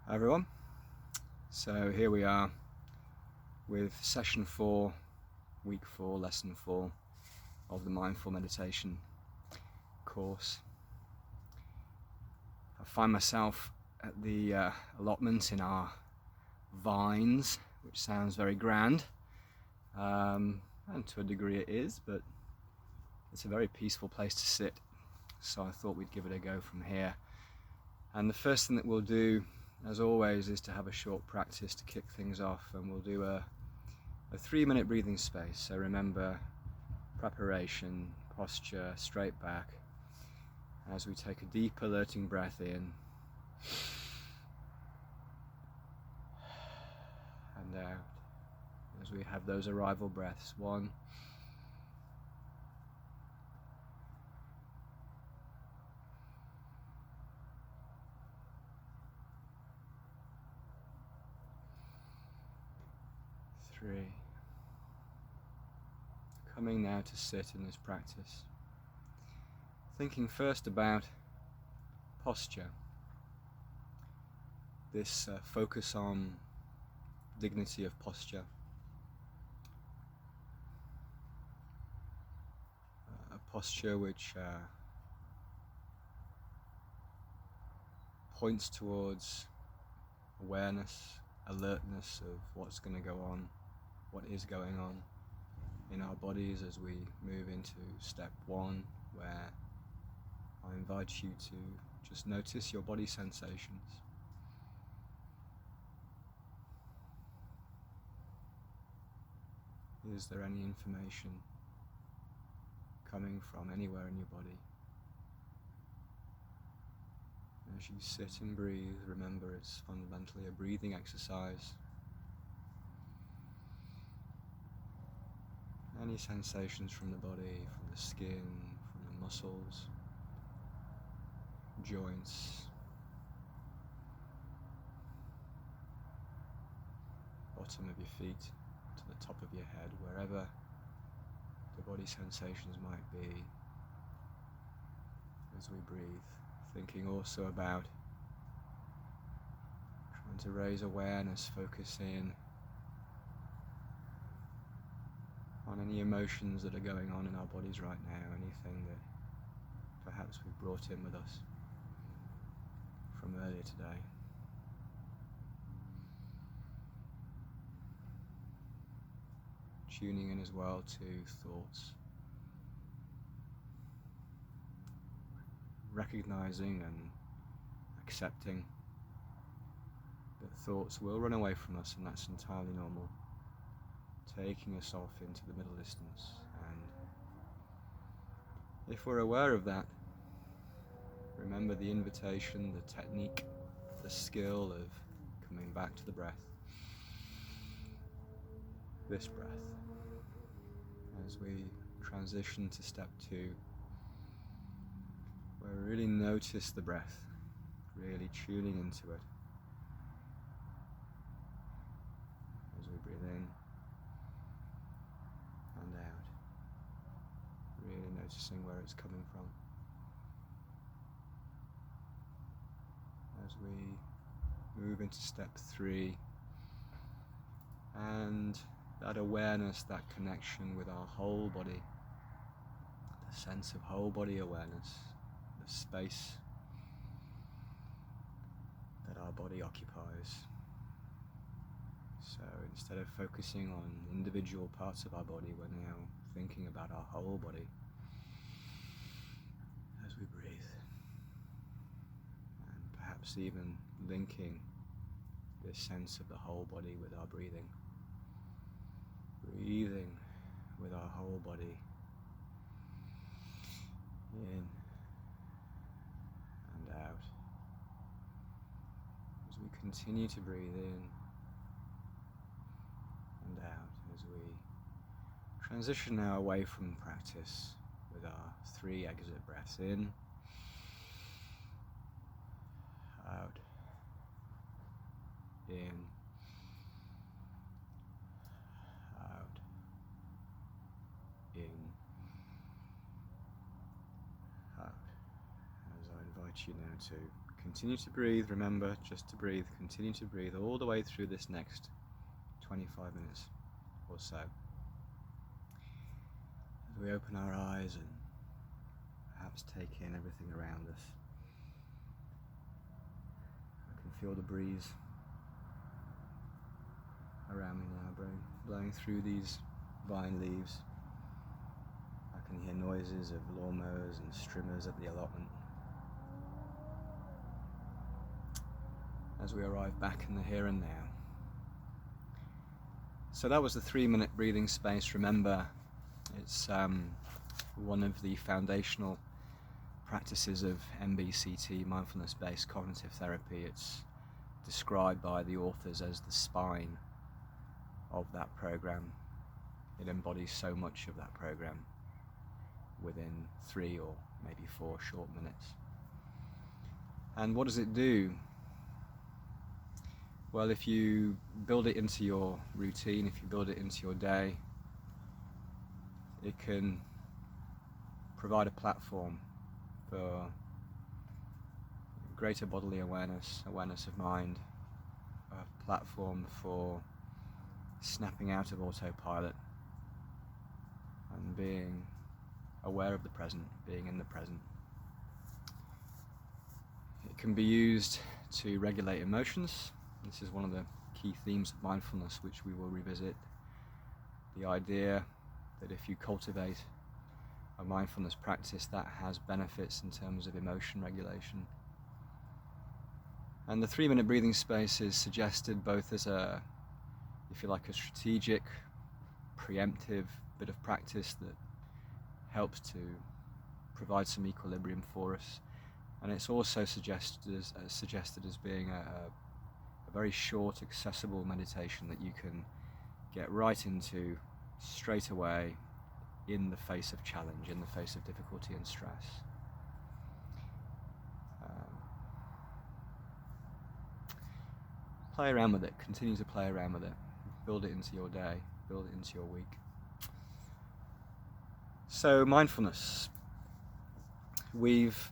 Hi everyone, so here we are with session 4, week 4, lesson 4 of the mindful meditation course. I find myself at the allotment in our vines, which sounds very grand, and to a degree it is, but it's a very peaceful place to sit, so I thought we'd give it a go from here. And the first thing that we'll do, as always, is to have a short practice to kick things off, and we'll do a 3-minute breathing space. So remember, preparation, posture, straight back, as we take a deep alerting breath in and out, as we have those arrival breaths. 1, 3. Coming now to sit in this practice, thinking first about posture, this focus on dignity of posture, a posture which points towards awareness, alertness of what's going to go on, what is going on in our bodies as we move into step 1, where I invite you to just notice your body sensations. Is there any information coming from anywhere in your body? As you sit and breathe, remember it's fundamentally a breathing exercise. Any sensations from the body, from the skin, from the muscles, joints, bottom of your feet to the top of your head, wherever the body sensations might be as we breathe. Thinking also about trying to raise awareness, focus in on any emotions that are going on in our bodies right now, anything that perhaps we've brought in with us from earlier today. Tuning in as well to thoughts, recognizing and accepting that thoughts will run away from us, and that's entirely normal, taking us off into the middle distance. And if we're aware of that, remember the invitation, the technique, the skill of coming back to the breath, this breath, as we transition to step 2, where we really notice the breath, really tuning into it as we breathe in and out, really noticing where it's coming from. As we move into step 3, and that awareness, that connection with our whole body, the sense of whole body awareness, the space that our body occupies. So instead of focusing on individual parts of our body, we're now thinking about our whole body as we breathe, and perhaps even linking this sense of the whole body with our breathing. Breathing with our whole body in and out, as we continue to breathe in and out, as we transition now away from practice with our 3 exit breaths in, out, in, out, in, out, as I invite you now to Continue to breathe, remember just to breathe, continue to breathe all the way through this next 25 minutes or so. As we open our eyes and perhaps take in everything around us. I can feel the breeze around me now, blowing through these vine leaves. I can hear noises of lawnmowers and strimmers at the allotment. As we arrive back in the here and now. So that was the 3-minute breathing space. Remember, it's one of the foundational practices of MBCT, mindfulness-based cognitive therapy. It's described by the authors as the spine of that program. It embodies so much of that program within 3 or maybe 4 short minutes. And what does it do? Well, if you build it into your routine, if you build it into your day, it can provide a platform for greater bodily awareness, awareness of mind, a platform for snapping out of autopilot and being aware of the present, being in the present. It can be used to regulate emotions. This is one of the key themes of mindfulness, which we will revisit. The idea that if you cultivate a mindfulness practice, that has benefits in terms of emotion regulation. And the 3-minute breathing space is suggested both as a, if you like, a strategic, preemptive bit of practice that helps to provide some equilibrium for us. And it's also suggested as being a very short, accessible meditation that you can get right into straight away in the face of challenge, in the face of difficulty and stress. Play around with it, continue to play around with it, build it into your day, build it into your week. So, mindfulness. We've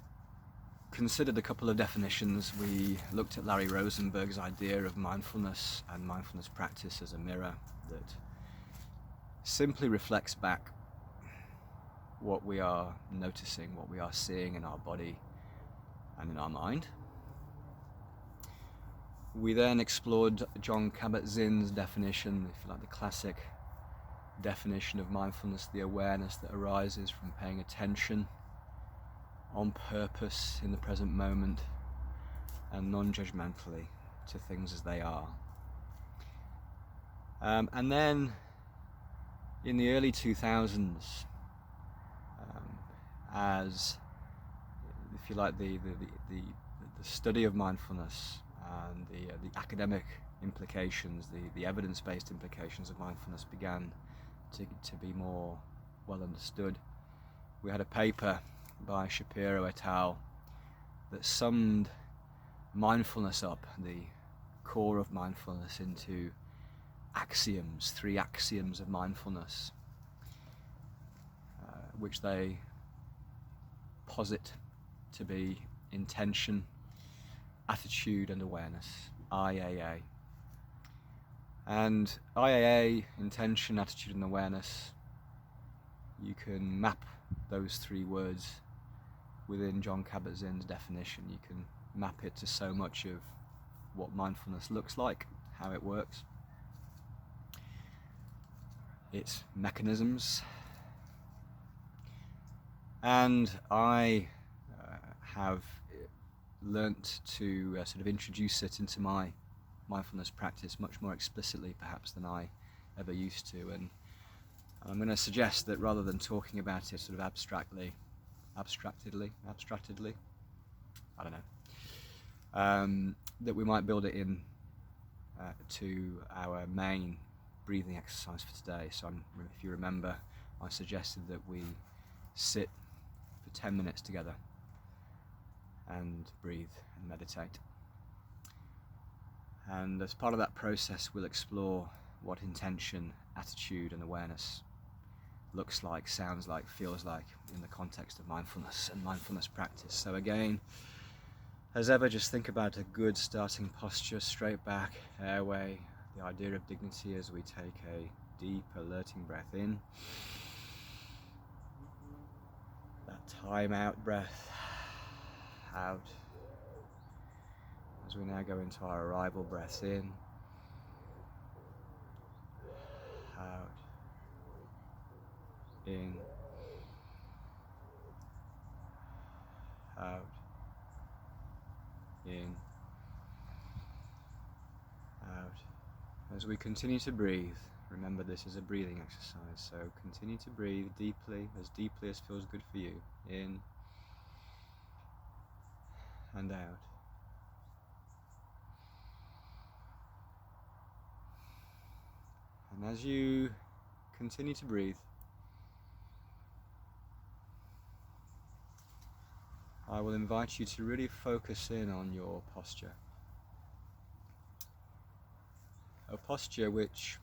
considered a couple of definitions. We looked at Larry Rosenberg's idea of mindfulness and mindfulness practice as a mirror that simply reflects back what we are noticing, what we are seeing in our body and in our mind. We then explored Jon Kabat-Zinn's definition, if you like, the classic definition of mindfulness, the awareness that arises from paying attention on purpose in the present moment and non-judgmentally to things as they are. And then in the early 2000s, as, if you like, the study of mindfulness and the academic implications, the evidence-based implications of mindfulness began to be more well understood. We had a paper by Shapiro et al. That summed mindfulness up, the core of mindfulness, into axioms, 3 axioms of mindfulness, which they posit to be intention, attitude and awareness, IAA. And IAA, intention, attitude and awareness, you can map those 3 words within Jon Kabat-Zinn's definition. You can map it to so much of what mindfulness looks like, how it works, its mechanisms. And I have learnt to sort of introduce it into my mindfulness practice much more explicitly perhaps than I ever used to. And I'm going to suggest that rather than talking about it sort of abstractedly, I don't know, that we might build it in to our main breathing exercise for today. So if you remember, I suggested that we sit for 10 minutes together and breathe and meditate. And as part of that process, we'll explore what intention, attitude and awareness looks like, sounds like, feels like in the context of mindfulness and mindfulness practice. So again, As ever, just think about a good starting posture, straight back, airway, the idea of dignity as we take a deep, alerting breath in. That time out breath, out. As we now go into our arrival breaths in, out, in, out, in, out. As we continue to breathe, remember this is a breathing exercise, so continue to breathe deeply as feels good for you, in and out. And as you continue to breathe, I will invite you to really focus in on your posture. A posture which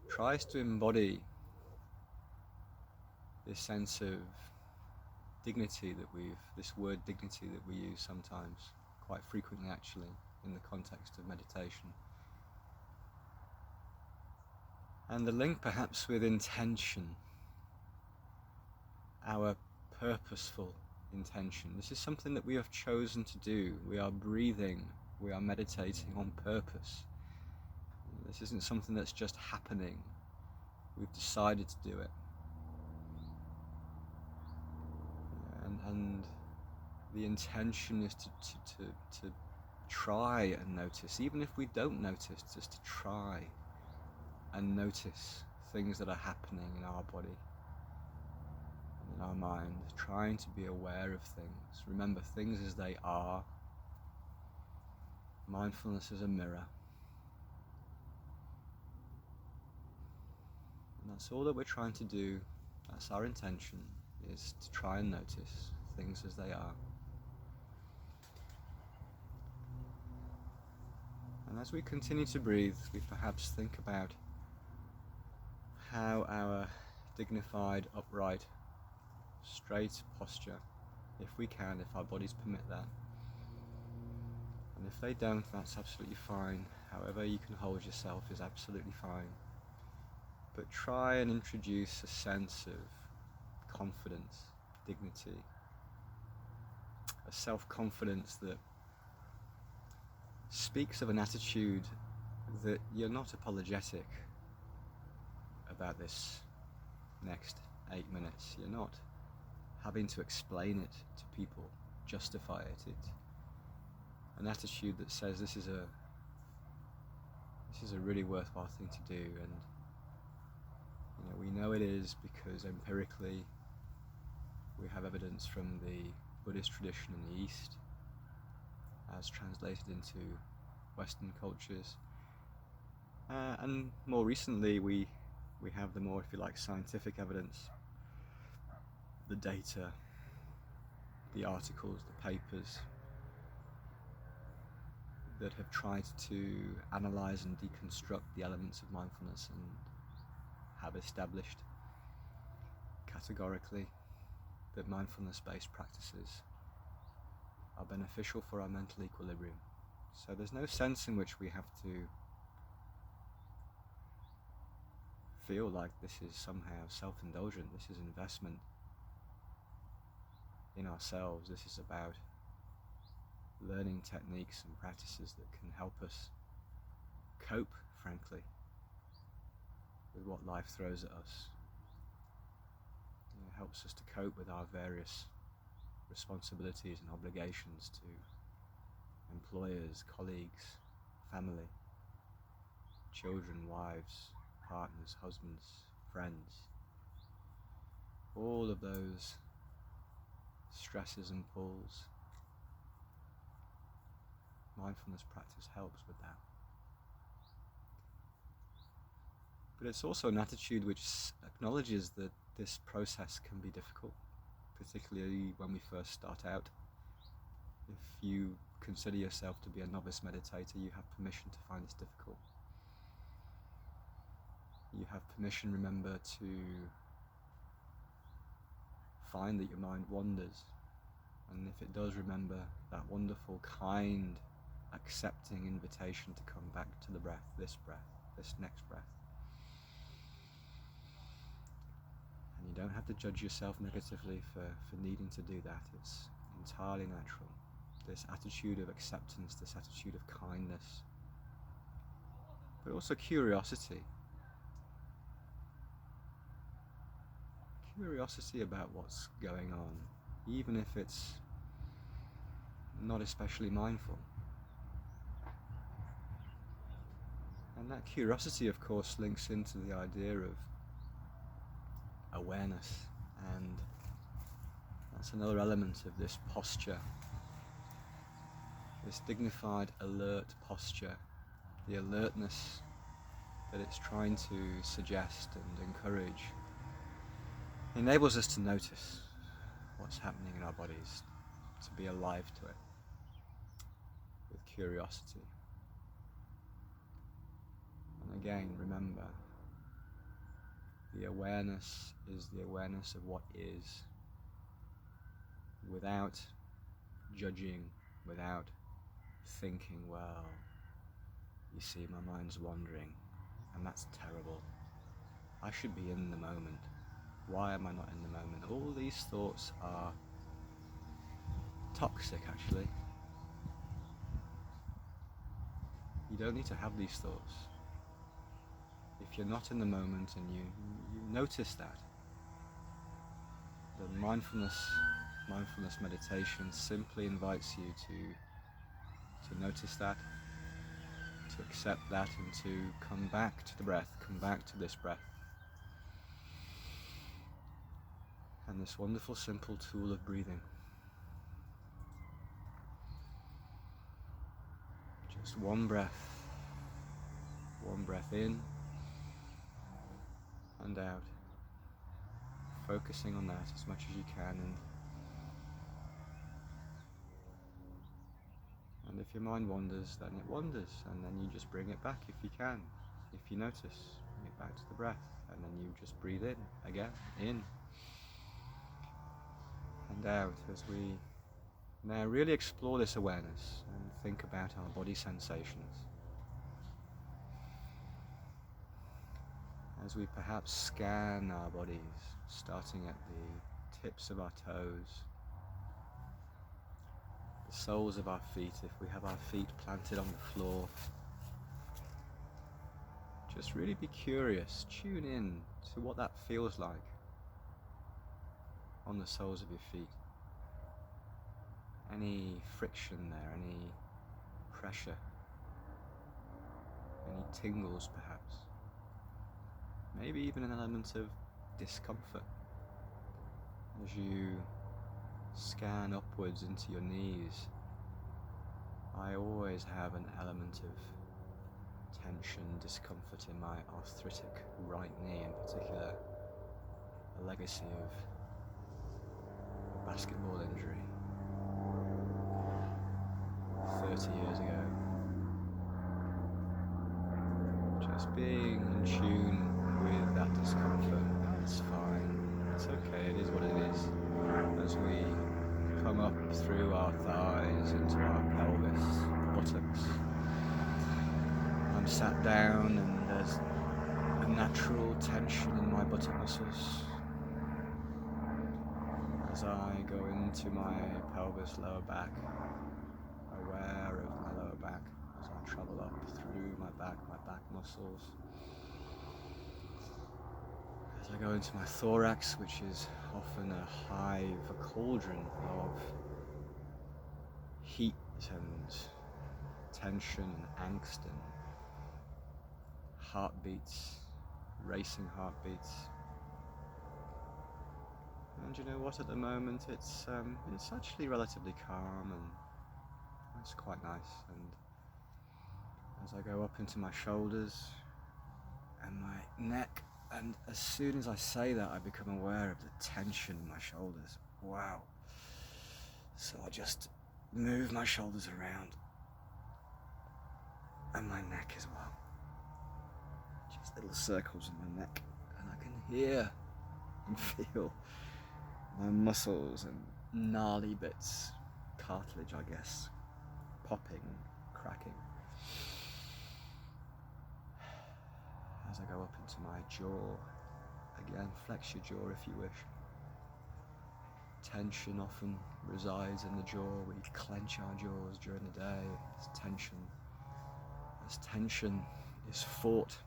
tries to embody this sense of dignity this word dignity that we use sometimes, quite frequently actually, in the context of meditation. And the link perhaps with intention, our purposeful intention. This is something that we have chosen to do. We are breathing, we are meditating on purpose. This isn't something that's just happening. We've decided to do it. And the intention is to try and notice, even if we don't notice, just to try and notice things that are happening in our body, in our mind, trying to be aware of things. Remember things as they are. Mindfulness is a mirror. And that's all that we're trying to do. That's our intention, is to try and notice things as they are. And as we continue to breathe, we perhaps think about how our dignified, upright, straight posture, if we can, if our bodies permit that, and if they don't, that's absolutely fine. However you can hold yourself is absolutely fine. But try and introduce a sense of confidence, dignity, a self-confidence that speaks of an attitude that you're not apologetic about this next 8 minutes. You're not having to explain it to people, justify it. An attitude that says this is a really worthwhile thing to do, and we know it is because empirically we have evidence from the Buddhist tradition in the East as translated into Western cultures, and more recently we have the more, if you like, scientific evidence, the data, the articles, the papers that have tried to analyze and deconstruct the elements of mindfulness and have established categorically that mindfulness-based practices are beneficial for our mental equilibrium. So there's no sense in which we have to feel like this is somehow self-indulgent. This is investment in ourselves. This is about learning techniques and practices that can help us cope, frankly, with what life throws at us. It helps us to cope with our various responsibilities and obligations to employers, colleagues, family, children, wives, partners, husbands, friends. All of those stresses and pulls. Mindfulness practice helps with that. But it's also an attitude which acknowledges that this process can be difficult, particularly when we first start out. If you consider yourself to be a novice meditator, you have permission to find this difficult. You have permission, remember, to find that your mind wanders And if it does, remember that wonderful, kind, accepting invitation to come back to the breath, this next breath. And you don't have to judge yourself negatively for needing to do that. It's entirely natural. This attitude of acceptance, this attitude of kindness, but also curiosity. Curiosity about what's going on, even if it's not especially mindful. And that curiosity, of course, links into the idea of awareness, and that's another element of this posture, this dignified, alert posture, the alertness that it's trying to suggest and encourage enables us to notice what's happening in our bodies, to be alive to it with curiosity. And again, remember, the awareness is the awareness of what is, without judging, without thinking, well, you see, my mind's wandering, and that's terrible. I should be in the moment. Why am I not in the moment? All these thoughts are toxic, actually. You don't need to have these thoughts. If you're not in the moment and you notice that, the mindfulness meditation simply invites you to notice that, to accept that, and to come back to the breath, come back to this breath. And this wonderful, simple tool of breathing. Just one breath in and out, focusing on that as much as you can. And if your mind wanders, then it wanders, and then you just bring it back if you can. If you notice, bring it back to the breath, and then you just breathe in again, in and out, as we now really explore this awareness and think about our body sensations. As we perhaps scan our bodies, starting at the tips of our toes, the soles of our feet, if we have our feet planted on the floor. Just really be curious, tune in to what that feels like on the soles of your feet. Any friction there, any pressure, any tingles perhaps. Maybe even an element of discomfort as you scan upwards into your knees. I always have an element of tension, discomfort in my arthritic right knee in particular, a legacy of a basketball injury 30 years ago. Just being in tune with that discomfort, it's fine, it's okay, it is what it is. As we come up through our thighs into our pelvis, buttocks, I'm sat down and there's a natural tension in my buttock muscles. As I go into my pelvis, lower back, aware of my lower back as I travel up through my back muscles. As I go into my thorax, which is often a hive, a cauldron of heat and tension and angst and heartbeats, racing heartbeats. And you know what, at the moment it's actually relatively calm, and it's quite nice. And as I go up into my shoulders and my neck, and as soon as I say that, I become aware of the tension in my shoulders. Wow. So I just move my shoulders around and my neck as well. Just little circles in my neck, and I can hear and feel my muscles and gnarly bits, cartilage I guess, popping, cracking. As I go up into my jaw, again flex your jaw if you wish. Tension often resides in the jaw. We clench our jaws during the day. As tension is fought.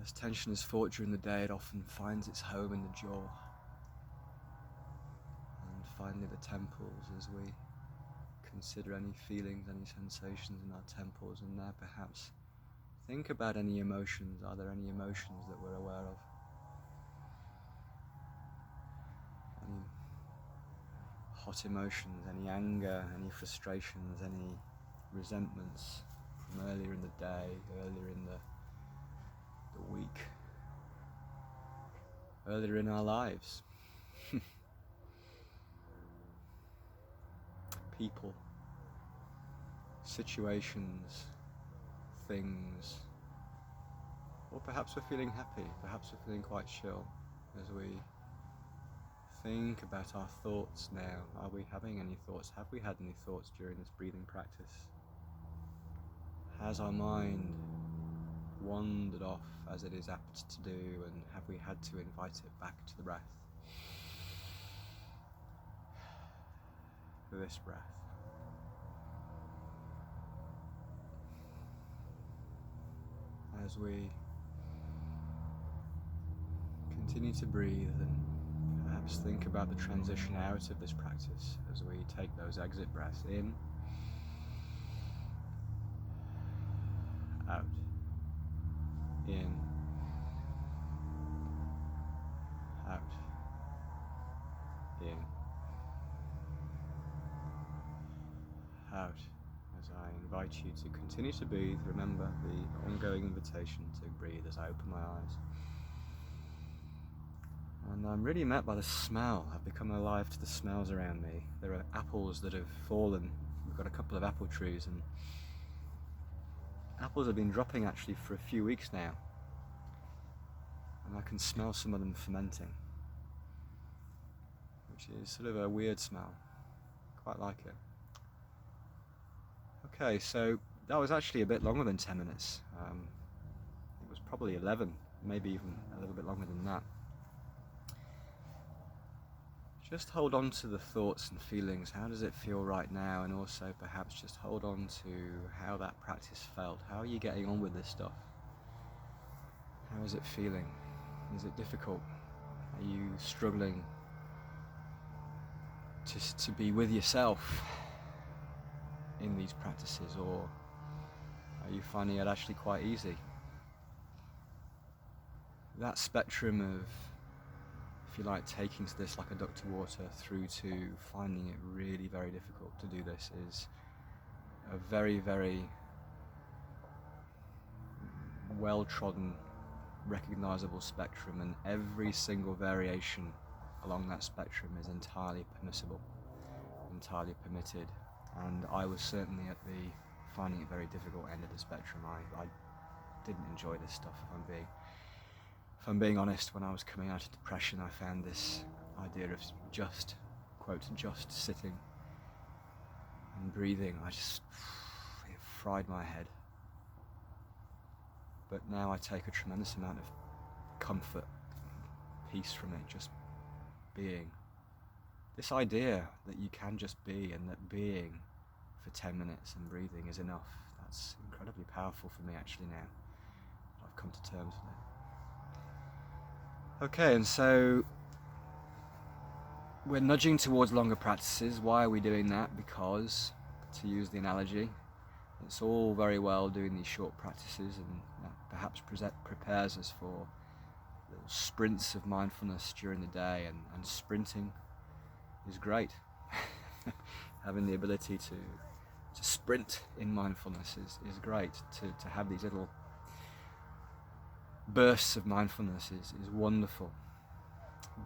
As tension is fought during the day, it often finds its home in the jaw. And finally the temples, as we consider any feelings, any sensations in our temples, and now perhaps think about any emotions. Are there any emotions that we're aware of? Any hot emotions, any anger, any frustrations, any resentments from earlier in the day, earlier in the week, earlier in our lives. People, situations, things, or perhaps we're feeling happy, perhaps we're feeling quite chill as we think about our thoughts now. Are we having any thoughts? Have we had any thoughts during this breathing practice? Has our mind wandered off as it is apt to do, and have we had to invite it back to the breath? This breath. As we continue to breathe and perhaps think about the transition out of this practice as we take those exit breaths in, out, in, out, in, out. As I invite you to continue to breathe, remember the ongoing invitation to breathe as I open my eyes. And I'm really met by the smell. I've become alive to the smells around me. There are apples that have fallen. We've got a couple of apple trees, and apples have been dropping actually for a few weeks now. And I can smell some of them fermenting, which is sort of a weird smell. Quite like it. Okay, so that was actually a bit longer than 10 minutes. It was probably 11, maybe even a little bit longer than that. Just hold on to the thoughts and feelings. How does it feel right now? And also perhaps just hold on to how that practice felt. How are you getting on with this stuff? How is it feeling? Is it difficult? Are you struggling to be with yourself in these practices, or are you finding it actually quite easy? That spectrum of, if you like, taking to this like a duck to water through to finding it really very difficult to do this is a very, very well-trodden, recognizable spectrum, and every single variation along that spectrum is entirely permissible, entirely permitted. And I was certainly at the finding it very difficult end of the spectrum. I didn't enjoy this stuff, if I'm being honest. When I was coming out of depression, I found this idea of just, quote, just sitting and breathing, it fried my head. But now I take a tremendous amount of comfort, peace from it, just being. This idea that you can just be, and that being for 10 minutes and breathing is enough, that's incredibly powerful for me actually now. I've come to terms with it. Okay, and so we're nudging towards longer practices. Why are we doing that? Because, to use the analogy, it's all very well doing these short practices, and that perhaps prepares us for little sprints of mindfulness during the day, and sprinting is great. Having the ability to sprint in mindfulness is great. To have these little bursts of mindfulness is wonderful.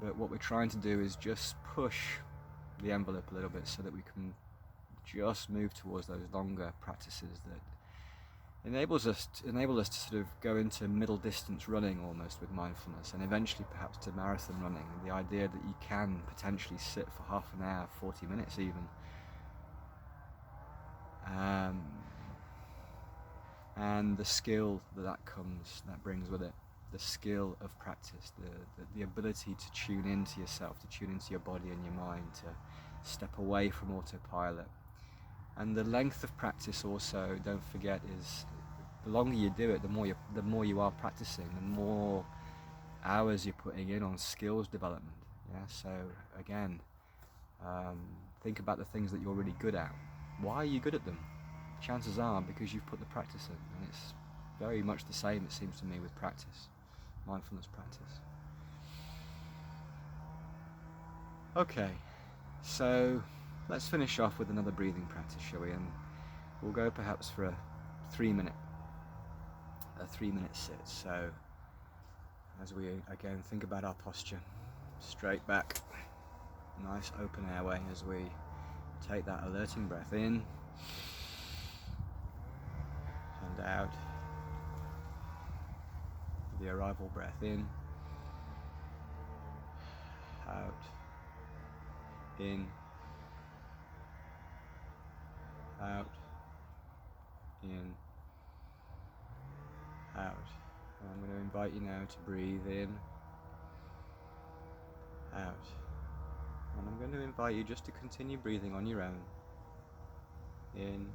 But what we're trying to do is just push the envelope a little bit so that we can just move towards those longer practices that enable us to sort of go into middle distance running almost with mindfulness, and eventually perhaps to marathon running. And the idea that you can potentially sit for half an hour, 40 minutes even, and the skill that brings with it, the skill of practice, the ability to tune into yourself, to tune into your body and your mind, to step away from autopilot. And the length of practice also, don't forget, is the longer you do it, the more you are practicing, the more hours you're putting in on skills development. Yeah. So again, think about the things that you're really good at. Why are you good at them? Chances are because you've put the practice in, and it's very much the same, it seems to me, with practice, mindfulness practice. Okay, so let's finish off with another breathing practice, shall we? And we'll go perhaps for a 3-minute sit. So as we again think about our posture, straight back, nice open airway as we take that alerting breath in and out, the arrival breath in, out, in, out, in, out. And I'm going to invite you now to breathe in, out. And I'm going to invite you just to continue breathing on your own. In,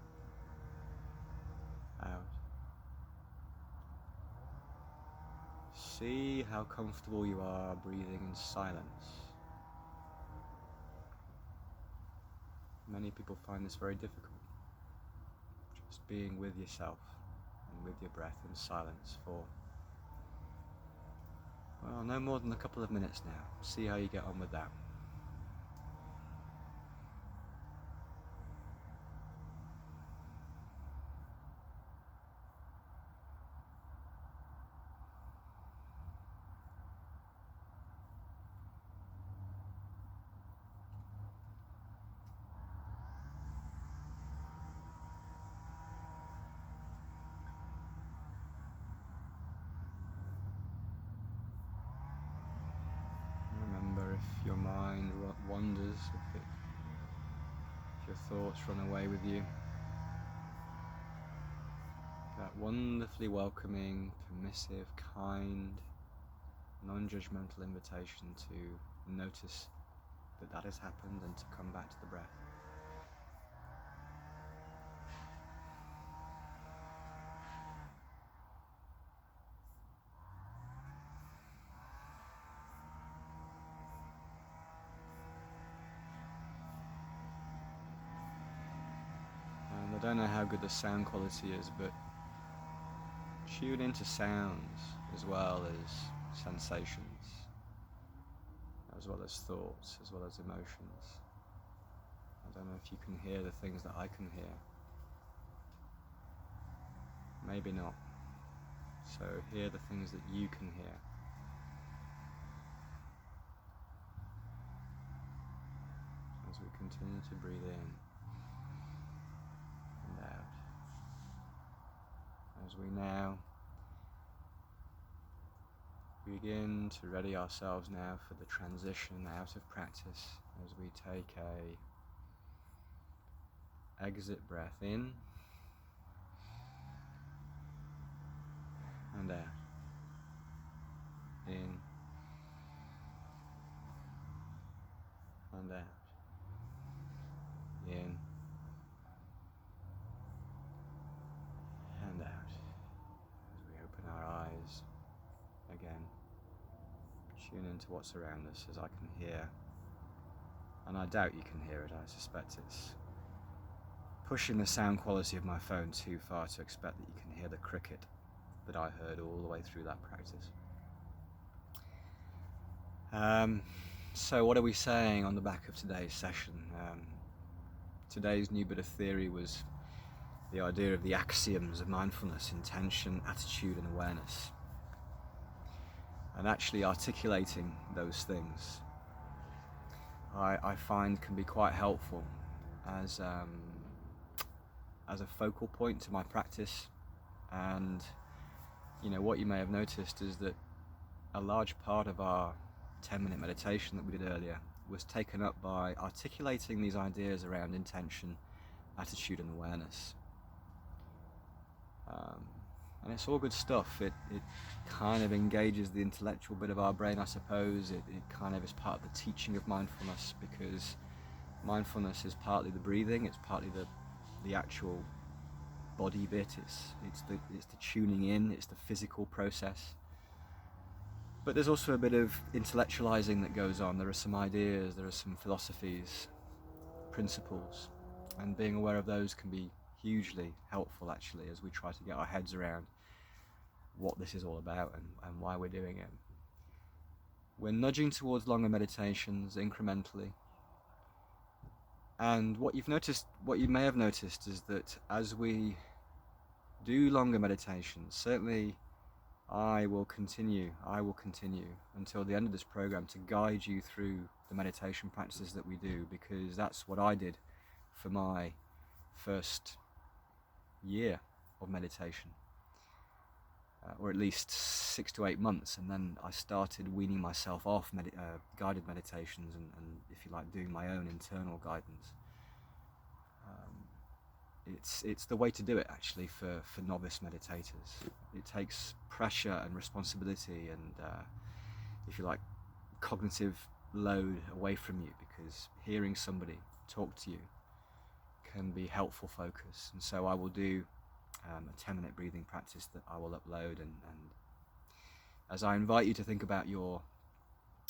out. See how comfortable you are breathing in silence. Many people find this very difficult. Just being with yourself and with your breath in silence for, well, no more than a couple of minutes now. See how you get on with that. Remember, if your mind wanders, if your thoughts run away with you, that wonderfully welcoming, permissive, kind, non-judgmental invitation to notice that has happened and to come back to the breath. And I don't know how good the sound quality is, but tune into sounds as well as sensations, as well as thoughts, as well as emotions. I don't know if you can hear the things that I can hear. Maybe not. So hear the things that you can hear. As we continue to breathe in and out. As we now begin to ready ourselves now for the transition out of practice, as we take a exit breath in and out, in and out, in and out, as we open our eyes again. Tune into what's around us, as I can hear, and I doubt you can hear it. I suspect it's pushing the sound quality of my phone too far to expect that you can hear the cricket that I heard all the way through that practice. So what are we saying on the back of today's session? Today's new bit of theory was the idea of the axioms of mindfulness: intention, attitude, and awareness. And actually articulating those things, I find, can be quite helpful as a focal point to my practice, And what you may have noticed is that a large part of our 10-minute meditation that we did earlier was taken up by articulating these ideas around intention, attitude and awareness. And it's all good stuff. It kind of engages the intellectual bit of our brain, I suppose. It kind of is part of the teaching of mindfulness, because mindfulness is partly the breathing, it's partly the actual body bit, it's the tuning in, it's the physical process. But there's also a bit of intellectualizing that goes on. There are some ideas, there are some philosophies, principles, and being aware of those can be hugely helpful, actually, as we try to get our heads around what this is all about and why we're doing it. We're nudging towards longer meditations incrementally. And what you may have noticed is that as we do longer meditations, certainly I will continue until the end of this program to guide you through the meditation practices that we do, because that's what I did for my first year of meditation, or at least 6 to 8 months, and then I started weaning myself off guided meditations and, if you like, doing my own internal guidance. It's the way to do it, actually, for novice meditators. It takes pressure and responsibility and, if you like, cognitive load away from you, because hearing somebody talk to you can be helpful focus. And so I will do a 10-minute breathing practice that I will upload, and as I invite you to think about your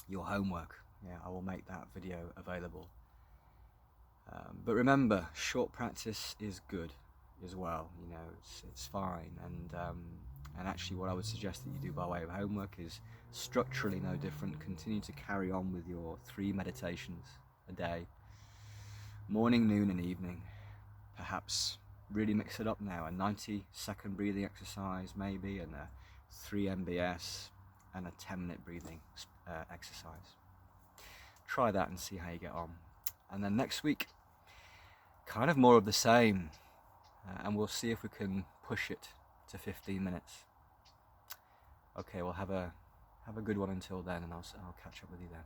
homework, I will make that video available. But remember, short practice is good as well. It's fine. And actually, what I would suggest that you do by way of homework is structurally no different. Continue to carry on with your 3 meditations a day, morning, noon, and evening. Perhaps really mix it up now. A 90-second breathing exercise, maybe, and a 3 MBS, and a 10-minute breathing exercise. Try that and see how you get on. And then next week, kind of more of the same, and we'll see if we can push it to 15 minutes. Okay, well, have a good one until then, and I'll catch up with you then.